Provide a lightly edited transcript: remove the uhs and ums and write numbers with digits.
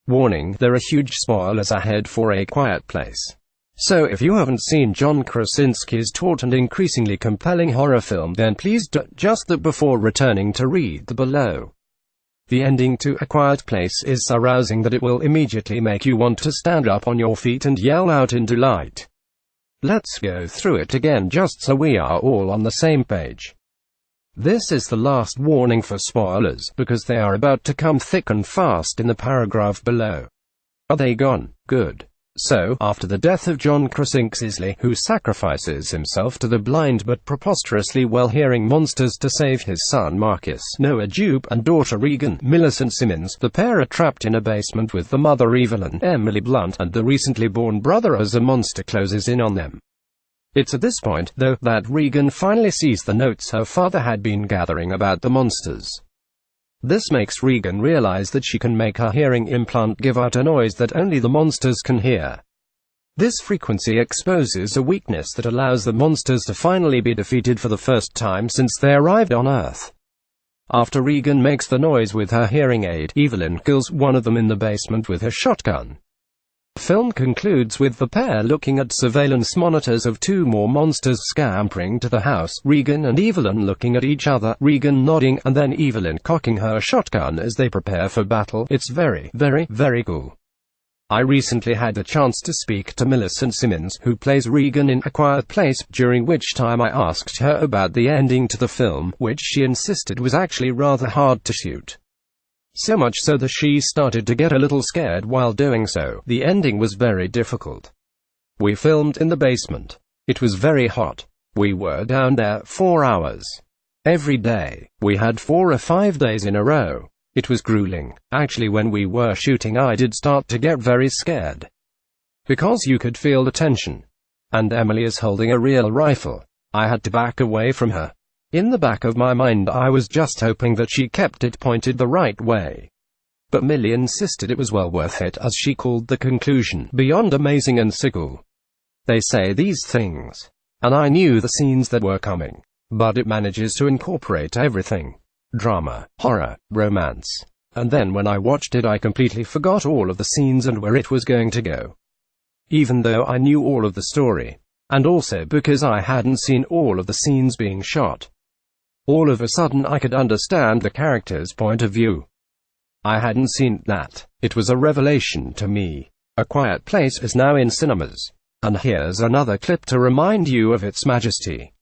Warning: there are huge spoilers ahead for A Quiet Place. So if you haven't seen John Krasinski's taut and increasingly compelling horror film, then please do just that before returning to read the below. The ending to A Quiet Place is so arousing that it will immediately make you want to stand up on your feet and yell out in delight. Let's go through it again just so we are all on the same page. This is the last warning for spoilers, because they are about to come thick and fast in the paragraph below. Are they gone? Good. So, after the death of John Krasinski, who sacrifices himself to the blind but preposterously well-hearing monsters to save his son Marcus, Noah Jupe, and daughter Regan, Millicent Simmons, the pair are trapped in a basement with the mother Evelyn, Emily Blunt, and the recently born brother as a monster closes in on them. It's at this point, though, that Regan finally sees the notes her father had been gathering about the monsters. This makes Regan realize that she can make her hearing implant give out a noise that only the monsters can hear. This frequency exposes a weakness that allows the monsters to finally be defeated for the first time since they arrived on Earth. After Regan makes the noise with her hearing aid, Evelyn kills one of them in the basement with her shotgun. The film concludes with the pair looking at surveillance monitors of two more monsters scampering to the house, Regan and Evelyn looking at each other, Regan nodding, and then Evelyn cocking her shotgun as they prepare for battle. It's very, very, very cool. I recently had the chance to speak to Millicent Simmons, who plays Regan in A Quiet Place, during which time I asked her about the ending to the film, which she insisted was actually rather hard to shoot. So much so that she started to get a little scared while doing so. The ending was very difficult. We filmed in the basement. It was very hot. We were down there 4 hours. Every day. We had 4 or 5 days in a row. It was grueling. Actually, when we were shooting, I did start to get very scared. Because you could feel the tension. And Emily is holding a real rifle. I had to back away from her. In the back of my mind I was just hoping that she kept it pointed the right way. But Millie insisted it was well worth it, as she called the conclusion beyond amazing and so cool. They say these things. And I knew the scenes that were coming. But it manages to incorporate everything. Drama, horror, romance. And then when I watched it I completely forgot all of the scenes and where it was going to go. Even though I knew all of the story. And also because I hadn't seen all of the scenes being shot. All of a sudden I could understand the character's point of view. I hadn't seen that. It was a revelation to me. A Quiet Place is now in cinemas. And here's another clip to remind you of its majesty.